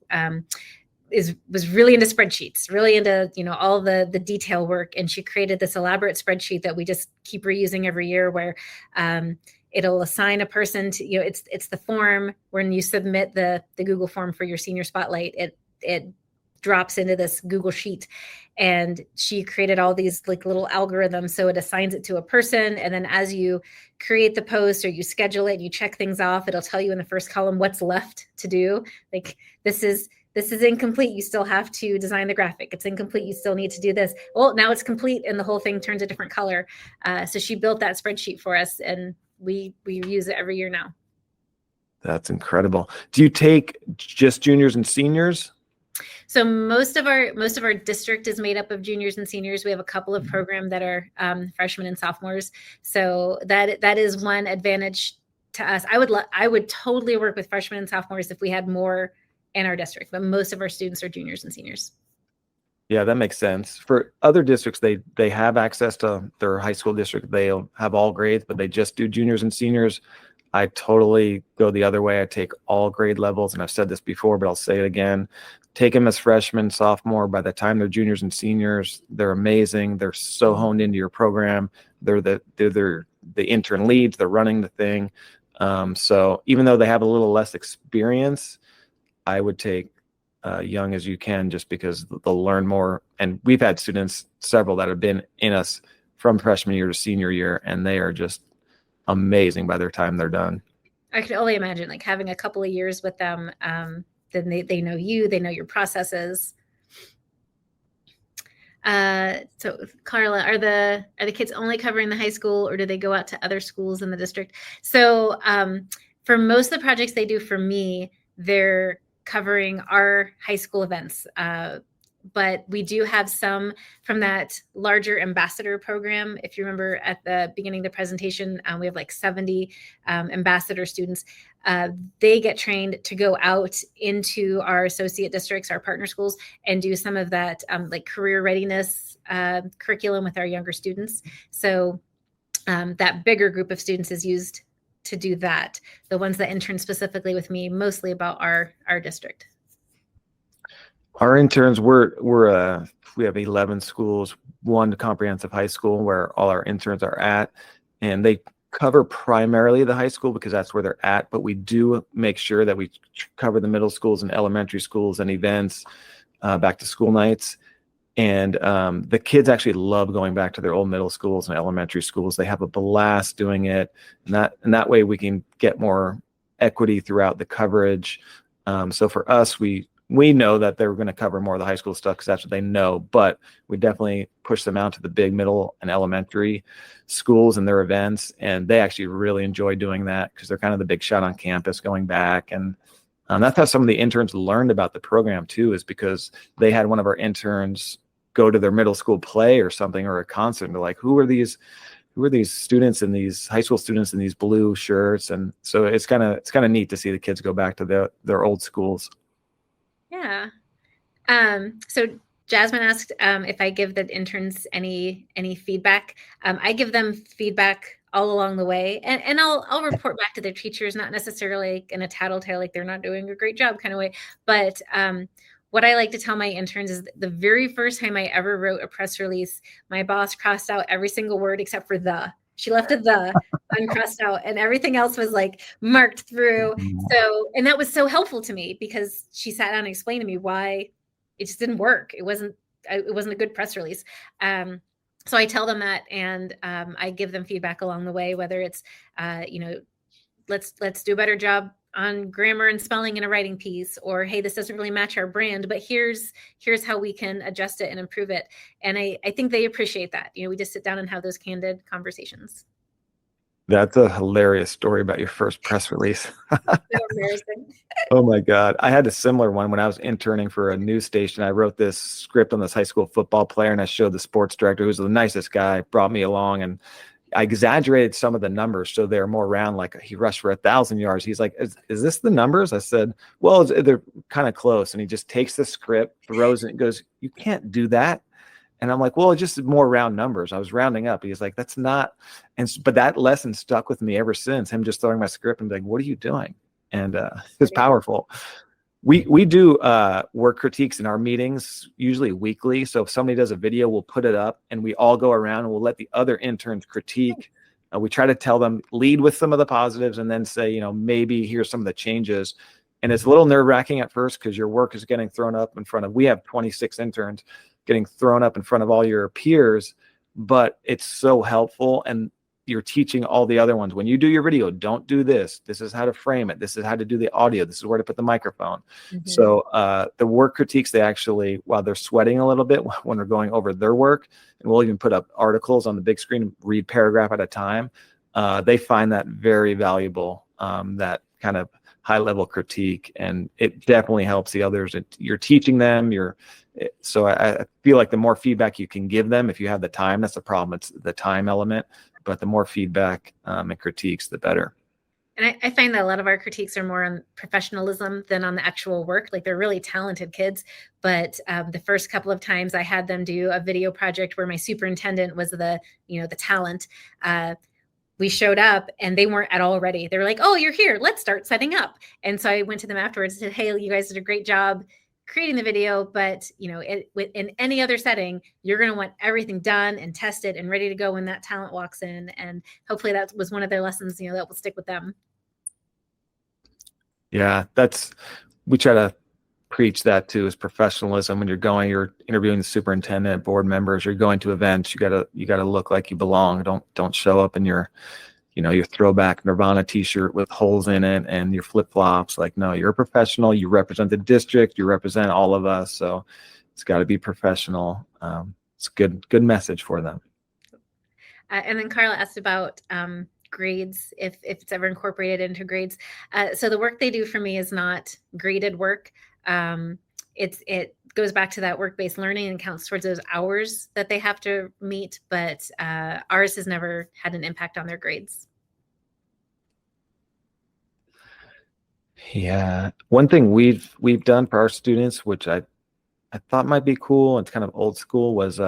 was really into spreadsheets, really into, all the detail work. And she created this elaborate spreadsheet that we just keep reusing every year, where it'll assign a person to, it's the form when you submit the Google form for your senior spotlight, it drops into this Google sheet. And she created all these like little algorithms. So it assigns it to a person. And then as you create the post or you schedule it and you check things off, it'll tell you in the first column what's left to do. Like, this is incomplete. You still have to design the graphic. It's incomplete. You still need to do this. Well, now it's complete, and the whole thing turns a different color. So she built that spreadsheet for us, and we use it every year now. That's incredible. Do you take just juniors and seniors? So most of our district is made up of juniors and seniors. We have a couple of programs that are freshmen and sophomores. So that is one advantage to us. I would totally work with freshmen and sophomores if we had more in our district, but most of our students are juniors and seniors. Yeah, that makes sense. For other districts, they have access to their high school district. They'll have all grades, but they just do juniors and seniors. I totally go the other way. I take all grade levels, and I've said this before, but I'll say it again. Take them as freshmen, sophomore. By the time they're juniors and seniors, they're amazing. They're so honed into your program. They're the intern leads. They're running the thing. So even though they have a little less experience, I would take young as you can, just because they'll learn more. And we've had students, several, that have been in us from freshman year to senior year, and they are just amazing by the time they're done. I could only imagine like having a couple of years with them. Then they know you, they know your processes. So Carla, are the kids only covering the high school, or do they go out to other schools in the district? So for most of the projects they do for me, they're covering our high school events. But we do have some from that larger ambassador program. If you remember at the beginning of the presentation, we have like 70 ambassador students. They get trained to go out into our associate districts, our partner schools, and do some of that like career readiness curriculum with our younger students. So that bigger group of students is used to do that. The ones that intern specifically with me, mostly about our district. Our interns, we have 11 schools, one comprehensive high school where all our interns are at, and they cover primarily the high school because that's where they're at, but we do make sure that we cover the middle schools and elementary schools and events, back to school nights. And the kids actually love going back to their old middle schools and elementary schools. They have a blast doing it, and that way we can get more equity throughout the coverage. So for us, we know that they're going to cover more of the high school stuff because that's what they know, but we definitely push them out to the big middle and elementary schools and their events. And they actually really enjoy doing that because they're kind of the big shot on campus going back. And that's how some of the interns learned about the program too, is because they had one of our interns go to their middle school play or something, or a concert, and they're like, who are these students and these high school students in these blue shirts? And so it's kind of neat to see the kids go back to their old schools. Yeah. So Jasmine asked if I give the interns any feedback. I give them feedback all along the way, and I'll report back to their teachers, not necessarily in a tattletale like they're not doing a great job kind of way, but what I like to tell my interns is the very first time I ever wrote a press release, my boss crossed out every single word except for the. She left a the uncrossed out, and everything else was like marked through. So, and that was so helpful to me because she sat down and explained to me why it just didn't work. It wasn't a good press release. So I tell them that, and I give them feedback along the way, whether it's, let's do a better job on grammar and spelling in a writing piece, or, hey, this doesn't really match our brand, but here's how we can adjust it and improve it. And I think they appreciate that. We just sit down and have those candid conversations. That's a hilarious story about your first press release. So embarrassing. Oh my God. I had a similar one when I was interning for a news station. I wrote this script on this high school football player, and I showed the sports director, who's the nicest guy, brought me along, and I exaggerated some of the numbers so they're more round, like he rushed for 1,000 yards. He's like, is this the numbers? I said, well, they're kind of close. And he just takes the script, throws it, and goes, you can't do that. And I'm like, well, it's just more round numbers. I was rounding up. He's like, that's not. But that lesson stuck with me ever since, him just throwing my script and being like, what are you doing? And it's powerful. We do work critiques in our meetings, usually weekly. So if somebody does a video, we'll put it up, and we all go around and we'll let the other interns critique. We try to tell them, lead with some of the positives, and then say, maybe here's some of the changes. And it's a little nerve-wracking at first because your work is getting thrown up in front of, we have 26 interns getting thrown up in front of all your peers, but it's so helpful. And you're teaching all the other ones, when you do your video, don't do this. This is how to frame it. This is how to do the audio. This is where to put the microphone. Mm-hmm. So the work critiques, they actually, while they're sweating a little bit when they're going over their work, and we'll even put up articles on the big screen, read paragraph at a time, they find that very valuable, that kind of high level critique. And it definitely helps the others. You're teaching them, so I feel like the more feedback you can give them, if you have the time, that's the problem. It's the time element. But the more feedback and critiques, the better. And I find that a lot of our critiques are more on professionalism than on the actual work. Like, they're really talented kids, but the first couple of times I had them do a video project where my superintendent was the talent. We showed up and they weren't at all ready. They were like, "Oh, you're here. Let's start setting up." And so I went to them afterwards and said, "Hey, you guys did a great job creating the video, but in any other setting, you're going to want everything done and tested and ready to go when that talent walks in." And hopefully that was one of their lessons, that will stick with them. Yeah, we try to preach that too, is professionalism. When you're interviewing the superintendent, board members, you're going to events, you gotta look like you belong. Don't show up in your throwback Nirvana t-shirt with holes in it and your flip-flops. Like, no, you're a professional. You represent the district. You represent all of us. So it's got to be professional. it's good message for them. And then Carla asked about grades, if it's ever incorporated into grades. So the work they do for me is not graded work. It goes back to that work-based learning and counts towards those hours that they have to meet, but ours has never had an impact on their grades. Yeah. One thing we've done for our students, which I thought might be cool, it's kind of old school, was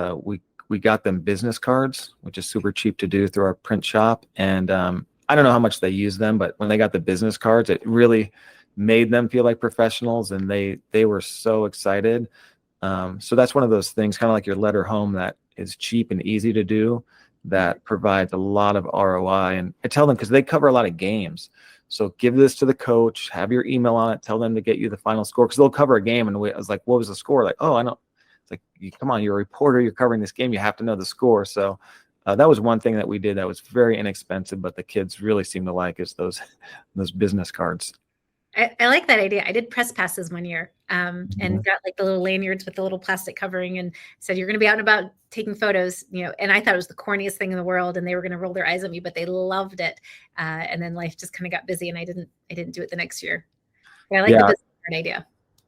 we got them business cards, which is super cheap to do through our print shop. And I don't know how much they use them, but when they got the business cards, it really made them feel like professionals, and they were so excited. So that's one of those things, kind of like your letter home, that is cheap and easy to do, that provides a lot of ROI. And I tell them, because they cover a lot of games, so give this to the coach, have your email on it, tell them to get you the final score, because they'll cover a game. And I was like, what was the score? Like, oh, I know. It's like, come on, you're a reporter, you're covering this game, you have to know the score. So that was one thing that we did that was very inexpensive, but the kids really seemed to like, is those business cards. I like that idea. I did press passes one year and got like the little lanyards with the little plastic covering, and said, you're going to be out and about taking photos, and I thought it was the corniest thing in the world, and they were going to roll their eyes at me, but they loved it. And then life just kind of got busy, and I didn't do it the next year. But I like the business card idea.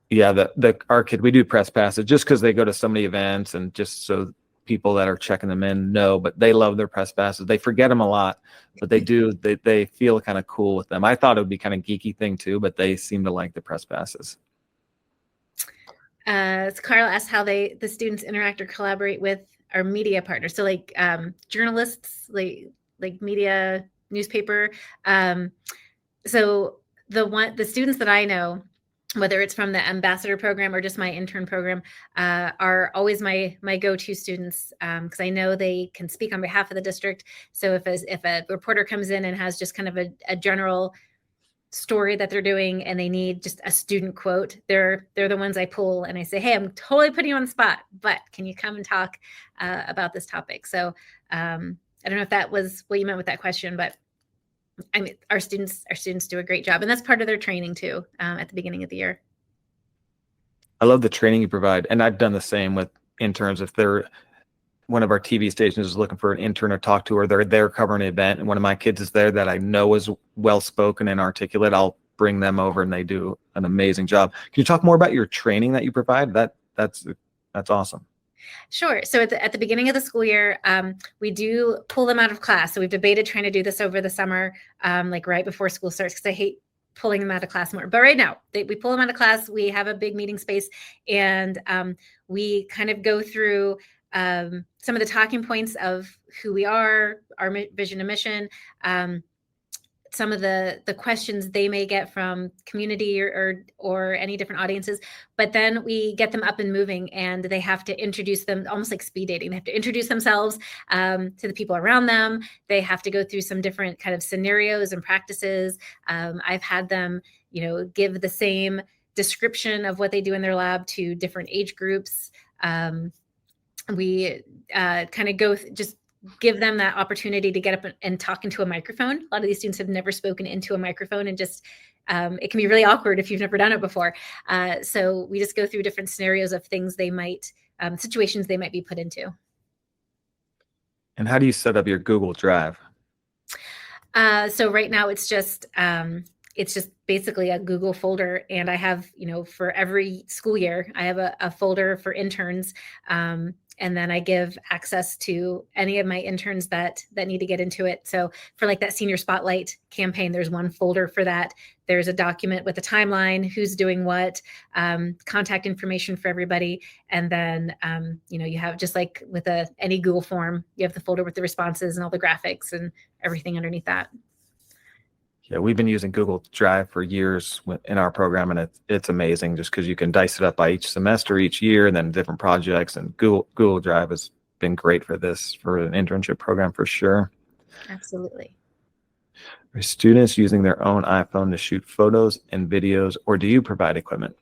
Yeah, our kid, we do press passes just because they go to so many events, and just so people that are checking them in know, but they love their press passes. They forget them a lot, but they feel kind of cool with them. I thought it would be kind of geeky thing too, but they seem to like the press passes. So Carl asked how the students interact or collaborate with our media partners. So like journalists, like media, newspaper. So the students that I know, whether it's from the ambassador program or just my intern program, are always my go-to students, because I know they can speak on behalf of the district. So if a reporter comes in and has just kind of a general story that they're doing, and they need just a student quote, they're the ones I pull, and I say, hey, I'm totally putting you on the spot, but can you come and talk about this topic? So I don't know if that was what you meant with that question, but I mean, our students do a great job, and that's part of their training too, at the beginning of the year. I love the training you provide, and I've done the same with interns. If one of our TV stations is looking for an intern to talk to, or they're there covering an event, and one of my kids is there that I know is well-spoken and articulate, I'll bring them over, and they do an amazing job. Can you talk more about your training that you provide? That's awesome. Sure. So at the beginning of the school year, we do pull them out of class. So we've debated trying to do this over the summer, like right before school starts, because I hate pulling them out of class more. But right now, we pull them out of class. We have a big meeting space, and we kind of go through some of the talking points of who we are, our vision and mission, some of the questions they may get from community or any different audiences. But then we get them up and moving, and they have to introduce them, almost like speed dating. They have to introduce themselves to the people around them. They have to go through some different kind of scenarios and practices. I've had them, give the same description of what they do in their lab to different age groups. We kind of just give them that opportunity to get up and talk into a microphone. A lot of these students have never spoken into a microphone, and just it can be really awkward if you've never done it before. So we just go through different scenarios of things situations they might be put into. And how do you set up your Google Drive? So right now it's just basically a Google folder, and I have, for every school year, I have a folder for interns. And then I give access to any of my interns that need to get into it. So for like that senior spotlight campaign, there's one folder for that. There's a document with a timeline, who's doing what, contact information for everybody. And then, you have, just like with any Google form, you have the folder with the responses and all the graphics and everything underneath that. Yeah, we've been using Google Drive for years in our program, and it's amazing just because you can dice it up by each semester, each year, and then different projects. And Google Drive has been great for an internship program for sure. Absolutely. Are students using their own iPhone to shoot photos and videos, or do you provide equipment?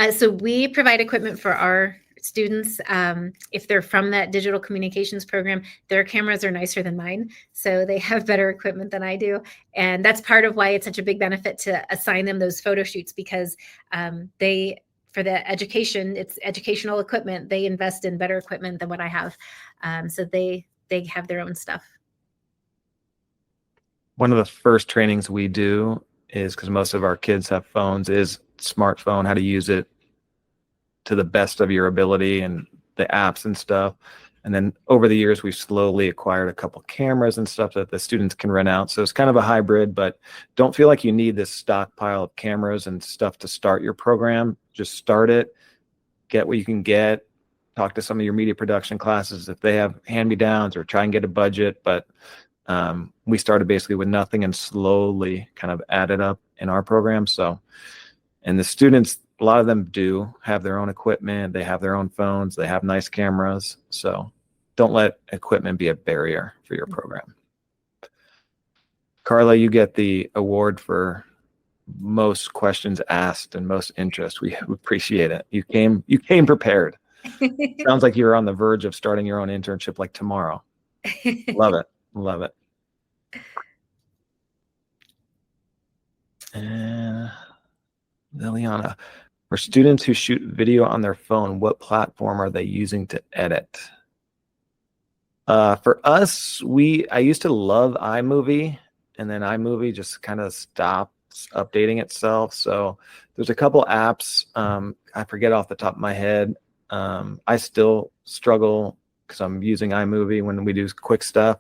So we provide equipment for our students. If they're from that digital communications program, their cameras are nicer than mine, so they have better equipment than I do. And that's part of why it's such a big benefit to assign them those photo shoots, because for the education, it's educational equipment. They invest in better equipment than what I have. So they have their own stuff. One of the first trainings we do is, because most of our kids have phones, is smartphone, how to use it to the best of your ability and the apps and stuff. And then over the years, we've slowly acquired a couple cameras and stuff that the students can rent out. So it's kind of a hybrid, but don't feel like you need this stockpile of cameras and stuff to start your program. Just start it, get what you can get, talk to some of your media production classes if they have hand-me-downs, or try and get a budget. But we started basically with nothing and slowly kind of added up in our program. So, and the students, a lot of them do have their own equipment. They have their own phones. They have nice cameras. So don't let equipment be a barrier for your program. Carla, you get the award for most questions asked and most interest. We appreciate it. You came prepared. Sounds like you're on the verge of starting your own internship like tomorrow. Love it. Love it. Liliana, for students who shoot video on their phone, what platform are they using to edit? For us, I used to love iMovie, and then iMovie just kind of stopped updating itself. So there's a couple apps. I forget off the top of my head. I still struggle because I'm using iMovie when we do quick stuff,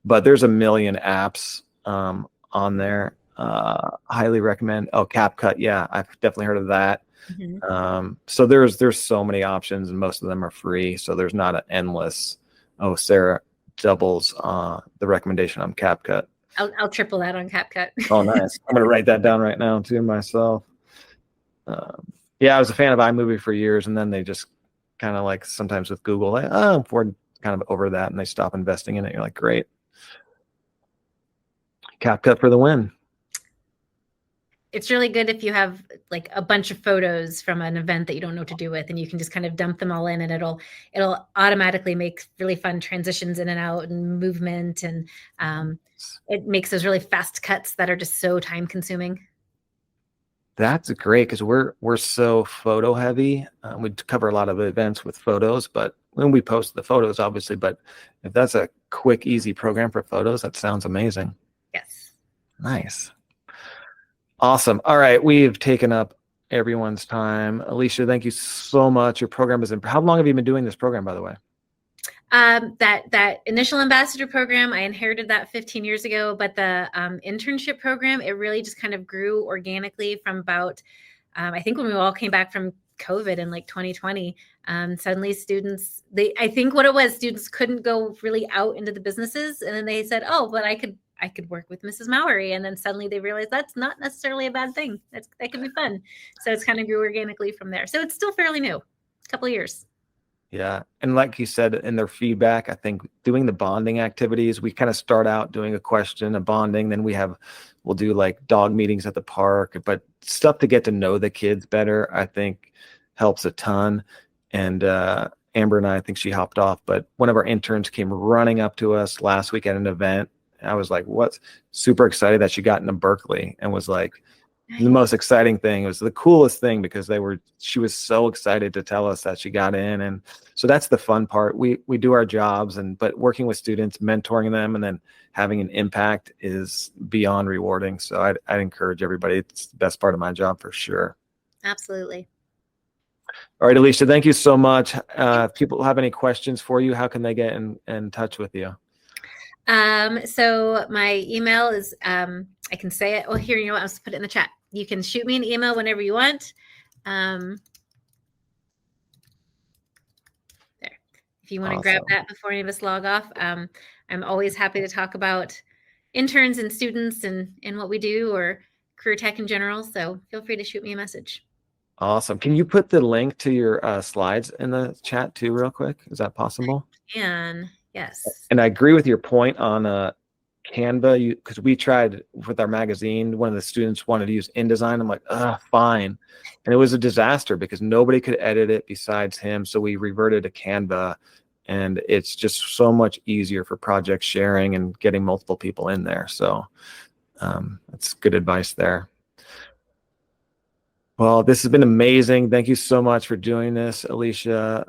but there's a million apps on there. Highly recommend. Oh, CapCut. Yeah, I've definitely heard of that. Mm-hmm. So there's so many options, and most of them are free. So there's not an endless. Oh, Sarah doubles the recommendation on CapCut. I'll triple that on CapCut. Oh, nice. I'm gonna write that down right now too myself. Yeah, I was a fan of iMovie for years, and then they just kind of like sometimes with Google, like, oh, we're kind of over that, and they stop investing in it. You're like, great. CapCut for the win. It's really good if you have like a bunch of photos from an event that you don't know what to do with, and you can just kind of dump them all in, and it'll automatically make really fun transitions in and out and movement, and it makes those really fast cuts that are just so time consuming. That's great, because we're so photo heavy. We cover a lot of events with photos, but when we post the photos, obviously, but if that's a quick, easy program for photos, that sounds amazing. Yes. Nice. Awesome. All right. We've taken up everyone's time. Alicia, thank you so much. Your program is how long have you been doing this program, by the way? That initial ambassador program, I inherited that 15 years ago, but the internship program, it really just kind of grew organically from about, I think when we all came back from COVID in like 2020, suddenly students, I think what it was, students couldn't go really out into the businesses. And then they said, oh, but I could work with Mrs. Mowry. And then suddenly they realized that's not necessarily a bad thing. That could be fun. So it's kind of grew organically from there. So it's still fairly new, a couple of years. Yeah. And like you said, in their feedback, I think doing the bonding activities, we kind of start out doing a question, a bonding, then we'll do like dog meetings at the park, but stuff to get to know the kids better, I think helps a ton. And Amber and I think she hopped off, but one of our interns came running up to us last week at an event. I was like, what? Super excited that she got into Berkeley, and was like, the most exciting thing. It was the coolest thing because she was so excited to tell us that she got in. And so that's the fun part. We do our jobs, but working with students, mentoring them, and then having an impact is beyond rewarding. So I'd encourage everybody. It's the best part of my job for sure. Absolutely. All right, Alicia, thank you so much. If people have any questions for you, how can they get in touch with you? So my email is, I can say it. Oh, here, you know what? I'll just put it in the chat. You can shoot me an email whenever you want. There. If you want to grab that before any of us log off, I'm always happy to talk about interns and students and what we do, or career tech in general. So feel free to shoot me a message. Awesome. Can you put the link to your slides in the chat too, real quick? Is that possible? Yes. And I agree with your point on Canva, because we tried with our magazine. One of the students wanted to use InDesign. I'm like, fine. And it was a disaster because nobody could edit it besides him. So we reverted to Canva, and it's just so much easier for project sharing and getting multiple people in there. So that's good advice there. Well, this has been amazing. Thank you so much for doing this, Alicia.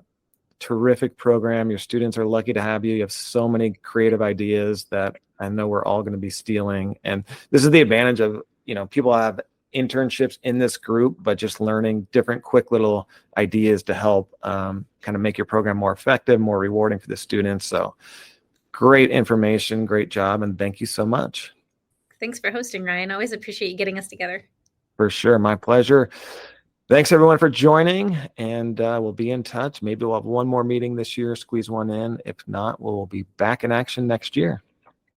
Terrific program. Your students are lucky to have you. You have so many creative ideas that I know we're all going to be stealing. And this is the advantage of, people have internships in this group, but just learning different quick little ideas to help kind of make your program more effective, more rewarding for the students. So great information, great job, and thank you so much. Thanks for hosting, Ryan. Always appreciate you getting us together. For sure. My pleasure. Thanks, everyone, for joining, and we'll be in touch. Maybe we'll have one more meeting this year, squeeze one in. If not, we'll be back in action next year.